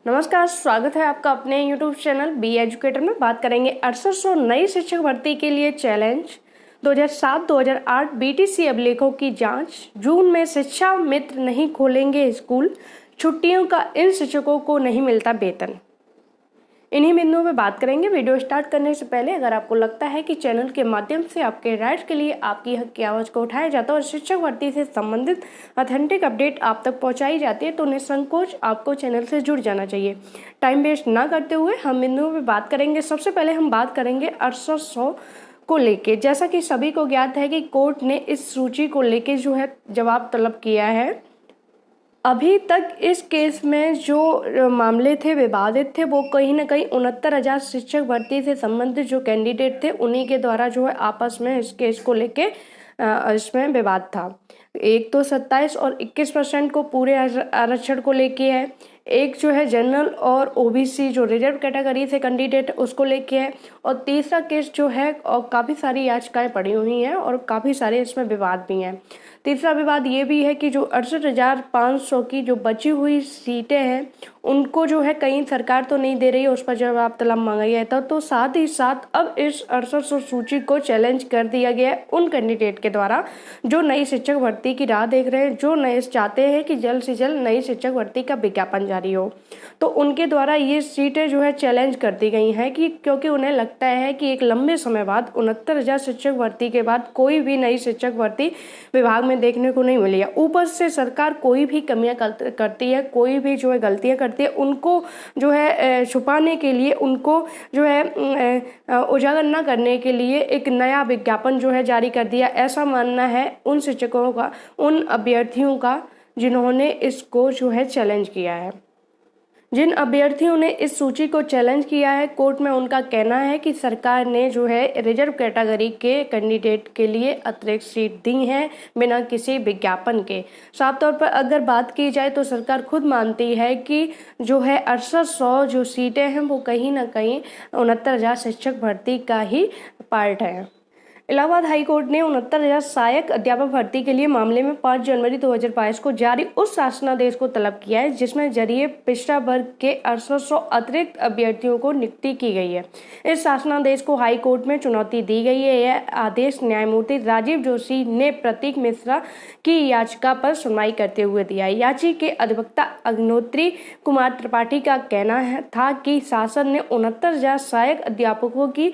नमस्कार, स्वागत है आपका अपने YouTube चैनल बी एजुकेटर में। बात करेंगे 6800 नई शिक्षक भर्ती के लिए चैलेंज। 2007-2008 बीटीसी अभिलेखों की जांच। जून में शिक्षा मित्र नहीं खोलेंगे स्कूल। छुट्टियों का इन शिक्षकों को नहीं मिलता वेतन। इन्हीं बिंदुओं पे बात करेंगे। वीडियो स्टार्ट करने से पहले अगर आपको लगता है कि चैनल के माध्यम से आपके राइट्स के लिए आपकी हक की आवाज़ को उठाया जाता है और शिक्षक भर्ती से संबंधित ऑथेंटिक अपडेट आप तक पहुंचाई जाती है तो निसंकोच आपको चैनल से जुड़ जाना चाहिए। टाइम वेस्ट ना करते हुए हम बिंदुओं पे बात करेंगे। सबसे पहले हम बात करेंगे 6800 को लेके। जैसा कि सभी को ज्ञात है कि कोर्ट ने इस सूची को लेके जो है जवाब तलब किया है। अभी तक इस केस में जो मामले थे विवादित थे वो कहीं ना कहीं 69,000 शिक्षक भर्ती से संबंधित जो कैंडिडेट थे उन्हीं के द्वारा जो है आपस में इस केस को लेके इसमें विवाद था। एक तो 27 और 21% को पूरे आरक्षण को लेके है। एक जो है जनरल और ओबीसी जो रिजर्व कैटेगरी से कैंडिडेट उसको लेके है। और तीसरा केस जो है और काफ़ी सारी याचिकाएं पड़ी हुई हैं और काफ़ी सारे इसमें विवाद भी हैं। तीसरा विवाद ये भी है कि जो 68,500 की जो बची हुई सीटें हैं उनको जो है कहीं सरकार तो नहीं दे रही है, उस पर जवाब तलब मांगा गया था। तो साथ ही साथ अब इस 6800 सूची को चैलेंज कर दिया गया है उन कैंडिडेट के द्वारा जो नई शिक्षक भर्ती की राह देख रहे हैं, जो नए चाहते हैं कि जल्द से जल्द नई शिक्षक भर्ती का विज्ञापन जारी हो। तो उनके द्वारा ये सीटें जो है चैलेंज कर दी गई हैं कि क्योंकि उन्हें लगता है कि एक लंबे समय बाद 69,000 शिक्षक भर्ती के बाद कोई भी नई शिक्षक भर्ती विभाग में देखने को नहीं मिली है। ऊपर से सरकार कोई भी कमियां करती है, कोई भी जो है गलतियां करती है, उनको जो है छुपाने के लिए, उनको जो है उजागर न करने के लिए एक नया विज्ञापन जो है जारी कर दिया। ऐसा मानना है उन शिक्षकों का, उन अभ्यर्थियों का जिन्होंने इसको जो है चैलेंज किया है। जिन अभ्यर्थियों ने इस सूची को चैलेंज किया है, कोर्ट में उनका कहना है कि सरकार ने जो है रिजर्व कैटेगरी के कैंडिडेट के लिए अतिरिक्त सीट दी हैं बिना किसी विज्ञापन के। साफ तौर पर अगर बात की जाए तो सरकार खुद मानती है कि जो है 6800 जो सीटें हैं वो कहीं ना कहीं 69,000 शिक्षक भर्ती का ही पार्ट है। इलाहाबाद हाई कोर्ट ने 69,000 सहायक अध्यापक भर्ती के लिए मामले में 5 जनवरी 2022 को जारी उस शासनादेश को तलब किया है जिसमें जरिए पिछड़ा वर्ग के 6800 अतिरिक्त अभ्यर्थियों को नियुक्ति की गई है। इस शासनादेश को हाई कोर्ट में चुनौती दी गई है। यह आदेश न्यायमूर्ति राजीव जोशी ने प्रतीक मिश्रा की याचिका पर सुनवाई करते हुए दिया। याचिका के अधिवक्ता अग्निहोत्री कुमार त्रिपाठी का कहना था कि शासन ने 69,000 सहायक अध्यापकों की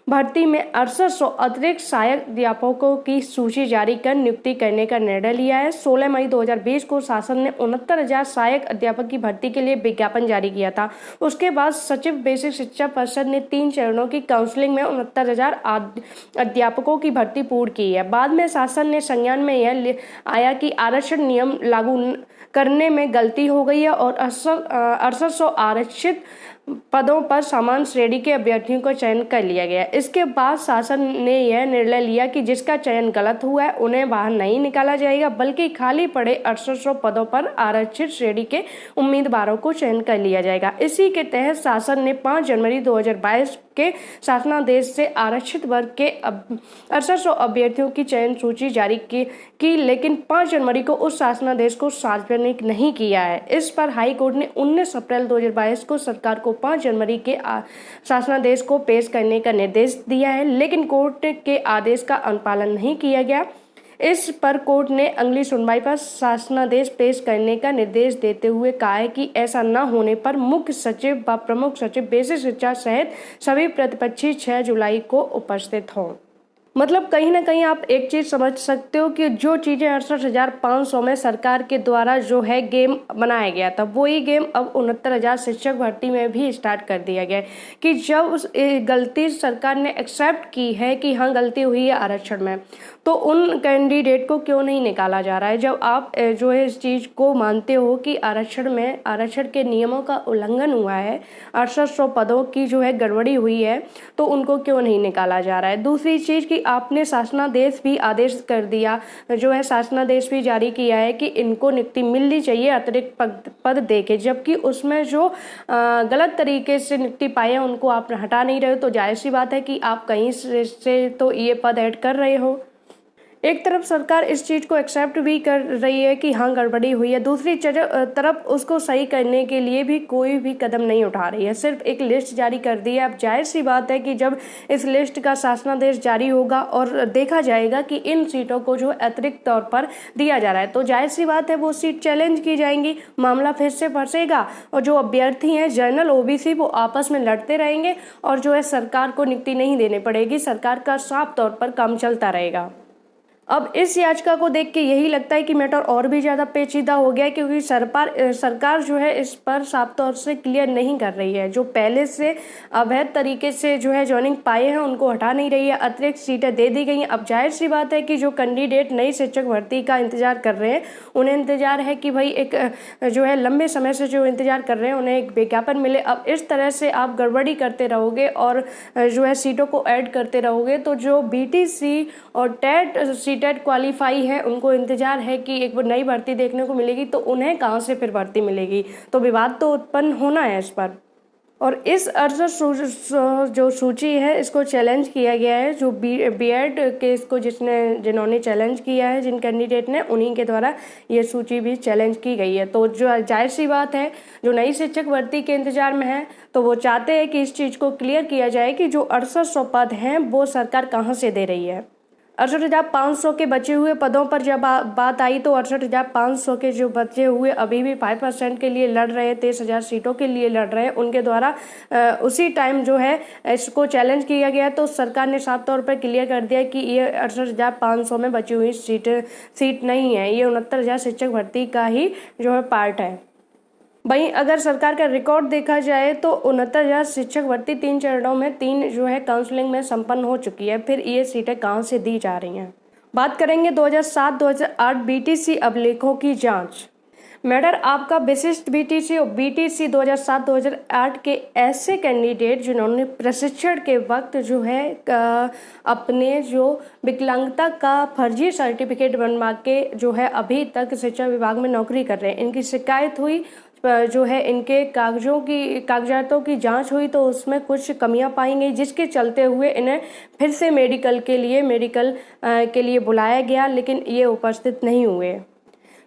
भर्ती में 6800 अतिरिक्त सहायक अध्यापकों की सूची जारी कर नियुक्ति करने का निर्णय लिया है। 16 मई 2020 को शासन ने 69,000 सहायक अध्यापक की भर्ती के लिए विज्ञापन जारी किया था। उसके बाद सचिव बेसिक शिक्षा परिषद ने 3 चरणों की काउंसलिंग में 69,000 अध्यापकों की भर्ती पूर्ण की है। बाद में शासन ने संज्ञान में यह आया कि आरक्षण नियम लागू करने में गलती हो गई है और 6800 आरक्षित पदों पर समान श्रेणी के अभ्यर्थियों का चयन कर लिया गया। इसके बाद शासन ने यह निर्णय लिया कि जिसका चयन गलत हुआ है उन्हें बाहर नहीं निकाला जाएगा, बल्कि खाली पड़े 6800 पदों पर आरक्षित श्रेणी के उम्मीदवारों को चयन कर लिया जाएगा। इसी के तहत शासन ने 5 जनवरी 2022 के शासनादेश से आरक्षित वर्ग के 6800 अभ्यर्थियों की चयन सूची जारी की लेकिन 5 जनवरी को उस शासनादेश को सार्वजनिक नहीं किया है। इस पर हाई कोर्ट ने 19 अप्रैल 2022 को सरकार को 5 जनवरी के शासनादेश को पेश करने का निर्देश दिया है, लेकिन कोर्ट के आदेश का अनुपालन नहीं किया गया। इस पर कोर्ट ने अगली सुनवाई पर शासनादेश पेश करने का निर्देश देते हुए कहा है कि ऐसा न होने पर मुख्य सचिव व प्रमुख सचिव बेसिक शिक्षा सहित सभी प्रतिपक्षी 6 जुलाई को उपस्थित हों। मतलब कहीं ना कहीं आप एक चीज़ समझ सकते हो कि जो चीज़ें 68,500 में सरकार के द्वारा जो है गेम बनाया गया था वही गेम अब 69,000 शिक्षक भर्ती में भी स्टार्ट कर दिया गया है कि जब गलती सरकार ने एक्सेप्ट की है कि हाँ गलती हुई है आरक्षण में, तो उन कैंडिडेट को क्यों नहीं निकाला जा रहा है। जब आप जो है इस चीज़ को मानते हो कि आरक्षण के नियमों का उल्लंघन हुआ है, 6800 पदों की जो है गड़बड़ी हुई है, तो उनको क्यों नहीं निकाला जा रहा है। दूसरी चीज़ कि आपने शासनादेश भी आदेश कर दिया, जो है शासनादेश भी जारी किया है कि इनको नियुक्ति मिलनी चाहिए अतिरिक्त पद देके, जबकि उसमें जो गलत तरीके से नियुक्ति पाए हैं उनको आप हटा नहीं रहे हो, तो जाहिर सी बात है कि आप कहीं से तो ये पद ऐड कर रहे हो। एक तरफ सरकार इस चीज़ को एक्सेप्ट भी कर रही है कि हाँ गड़बड़ी हुई है, दूसरी तरफ उसको सही करने के लिए भी कोई भी कदम नहीं उठा रही है, सिर्फ एक लिस्ट जारी कर दी है। अब जाहिर सी बात है कि जब इस लिस्ट का शासनादेश जारी होगा और देखा जाएगा कि इन सीटों को जो अतिरिक्त तौर पर दिया जा रहा है, तो जाहिर सी बात है वो सीट चैलेंज की जाएंगी, मामला फिर से फंसेगा और जो अभ्यर्थी हैं जनरल ओबीसी वो आपस में लड़ते रहेंगे और जो है सरकार को नियुक्ति नहीं देनी पड़ेगी, सरकार का साफ तौर पर काम चलता रहेगा। अब इस याचिका को देख के यही लगता है कि मैटर और भी ज़्यादा पेचीदा हो गया है, क्योंकि सरकार जो है इस पर साफ तौर से क्लियर नहीं कर रही है। जो पहले से अवैध तरीके से जो है ज्वाइनिंग पाए हैं उनको हटा नहीं रही है, अतिरिक्त सीटें दे दी गई हैं। अब जाहिर सी बात है कि जो कैंडिडेट नई शिक्षक भर्ती का इंतजार कर रहे हैं उन्हें इंतजार है कि भाई एक जो है लंबे समय से जो इंतजार कर रहे हैं उन्हें एक विज्ञापन मिले। अब इस तरह से आप गड़बड़ी करते रहोगे और जो है सीटों को ऐड करते रहोगे तो जो BTC और टेट सीटेट क्वालिफाई है उनको इंतजार है कि एक नई भर्ती देखने को मिलेगी, तो उन्हें कहाँ से फिर भर्ती मिलेगी, तो विवाद तो उत्पन्न होना है इस पर। और इस जो सूची है इसको चैलेंज किया गया है, जो बीएड के इसको जिन्होंने चैलेंज किया है, जिन कैंडिडेट ने, उन्हीं के द्वारा ये सूची भी चैलेंज की गई है। तो जो जाहिर सी बात है जो नई शिक्षक भर्ती के इंतजार में है तो वो चाहते हैं कि इस चीज़ को क्लियर किया जाए कि जो 6800 पद हैं वो सरकार कहाँ से दे रही है। 68,500 के बचे हुए पदों पर जब बात आई तो 68,500 के जो बचे हुए अभी भी 5% के लिए लड़ रहे, 23,000 सीटों के लिए लड़ रहे हैं, उनके द्वारा उसी टाइम जो है इसको चैलेंज किया गया। तो सरकार ने साफ तौर पर क्लियर कर दिया कि ये 68,500 में बची हुई सीट नहीं है, ये 69,000 शिक्षक भर्ती का ही जो है पार्ट है। वहीं अगर सरकार का रिकॉर्ड देखा जाए तो 69,000 शिक्षक भर्ती 3 चरणों में 3 जो है काउंसलिंग में संपन्न हो चुकी है। फिर ये सीटें कहाँ से दी जा रही हैं। बात करेंगे 2007-2008 BTC अभिलेखों की जांच। मैटर आपका विशिष्ट BTC और BTC 2007-2008 के ऐसे कैंडिडेट जिन्होंने प्रशिक्षण के वक्त जो है अपने जो विकलांगता का फर्जी सर्टिफिकेट बनवा के जो है अभी तक शिक्षा विभाग में नौकरी कर रहे हैं, इनकी शिकायत हुई, जो है इनके कागजातों की जांच हुई तो उसमें कुछ कमियां पाई गई, जिसके चलते हुए इन्हें फिर से मेडिकल के लिए बुलाया गया, लेकिन ये उपस्थित नहीं हुए।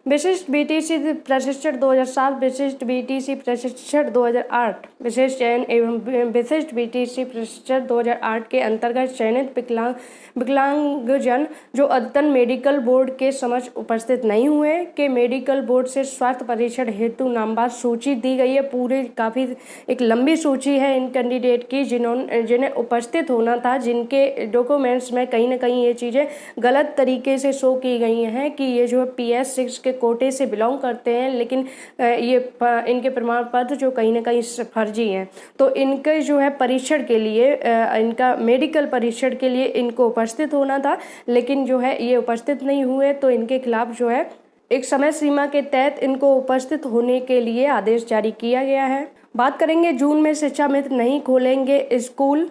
विशिष्ट BTC प्रशिक्षण 2007, विशिष्ट BTC प्रशिक्षण 2008, विशेष चयन एवं विशिष्ट BTC प्रशिक्षण 2008 के अंतर्गत चयनित विकलांगजन जो अद्यतन मेडिकल बोर्ड के समक्ष उपस्थित नहीं हुए के मेडिकल बोर्ड से स्वास्थ्य परीक्षण हेतु नामवार सूची दी गई है। पूरी काफ़ी एक लंबी सूची है इन कैंडिडेट की जिन्हें उपस्थित होना था, जिनके डॉक्यूमेंट्स में कहीं ना कहीं ये चीज़ें गलत तरीके से शो की गई हैं कि ये जो है PS6 के कोटे से बिलोंग करते हैं, लेकिन ये इनके प्रमाण पत्र जो कहीं ना कहीं फर्जी हैं। तो इनके जो है परीक्षण के लिए इनका मेडिकल परीक्षण के लिए इनको उपस्थित होना था, लेकिन जो है ये उपस्थित नहीं हुए, तो इनके खिलाफ जो है एक समय सीमा के तहत इनको उपस्थित होने के लिए आदेश जारी किया गया है। बात करेंगे जून में शिक्षा मित्र नहीं खोलेंगे स्कूल।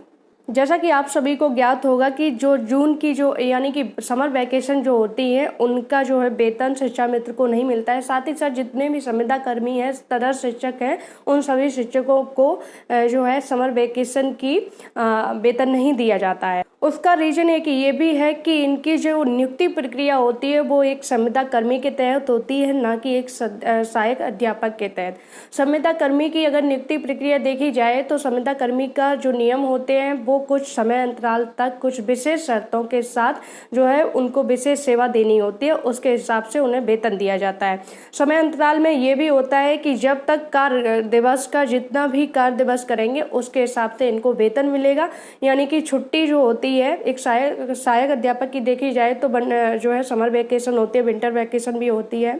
जैसा कि आप सभी को ज्ञात होगा कि जो जून की जो यानी कि समर वैकेशन जो होती है उनका जो है वेतन शिक्षा मित्र को नहीं मिलता है। साथ ही साथ जितने भी संविदा कर्मी हैं, तदर्थ शिक्षक हैं, उन सभी शिक्षकों को जो है समर वैकेशन की वेतन नहीं दिया जाता है। उसका रीजन एक ये भी है कि इनकी जो नियुक्ति प्रक्रिया होती है वो एक संविदा कर्मी के तहत होती है, ना कि एक सहायक अध्यापक के तहत। संविदा कर्मी की अगर नियुक्ति प्रक्रिया देखी जाए तो संविदा कर्मी का जो नियम होते हैं वो कुछ समय अंतराल तक कुछ विशेष शर्तों के साथ जो है उनको विशेष सेवा देनी होती है, उसके हिसाब से उन्हें वेतन दिया जाता है। समय अंतराल में ये भी होता है कि जब तक कार्य दिवस का जितना भी कार्य दिवस करेंगे उसके हिसाब से इनको वेतन मिलेगा। यानी कि छुट्टी जो होती है एक सहायक अध्यापक की देखी जाए तो जो है समर वैकेशन होती है, विंटर वैकेशन भी होती है,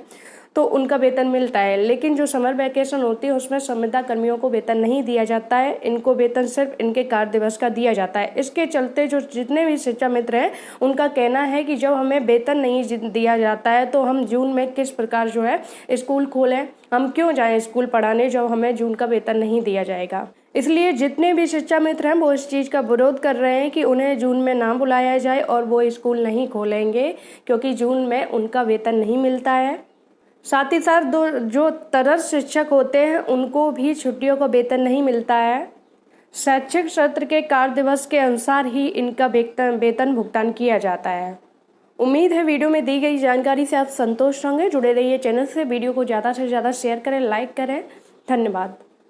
तो उनका वेतन मिलता है। लेकिन जो समर वैकेशन होती है उसमें संविदा कर्मियों को वेतन नहीं दिया जाता है, इनको वेतन सिर्फ इनके कार्य दिवस का दिया जाता है। इसके चलते जो जितने भी शिक्षा मित्र हैं उनका कहना है कि जब हमें वेतन नहीं दिया जाता है तो हम जून में किस प्रकार जो है स्कूल खोलें, हम क्यों जाएं स्कूल पढ़ाने जब हमें जून का वेतन नहीं दिया जाएगा। इसलिए जितने भी शिक्षा मित्र हैं वो इस चीज़ का विरोध कर रहे हैं कि उन्हें जून में ना बुलाया जाए और वो स्कूल नहीं खोलेंगे, क्योंकि जून में उनका वेतन नहीं मिलता है। साथ ही साथ जो तदर्थ शिक्षक होते हैं उनको भी छुट्टियों का वेतन नहीं मिलता है। शैक्षिक सत्र के कार्य दिवस के अनुसार ही इनका वेतन भुगतान किया जाता है। उम्मीद है वीडियो में दी गई जानकारी से आप संतुष्ट होंगे। जुड़े रहिए चैनल से, वीडियो को ज़्यादा से ज़्यादा शेयर करें, लाइक करें। धन्यवाद।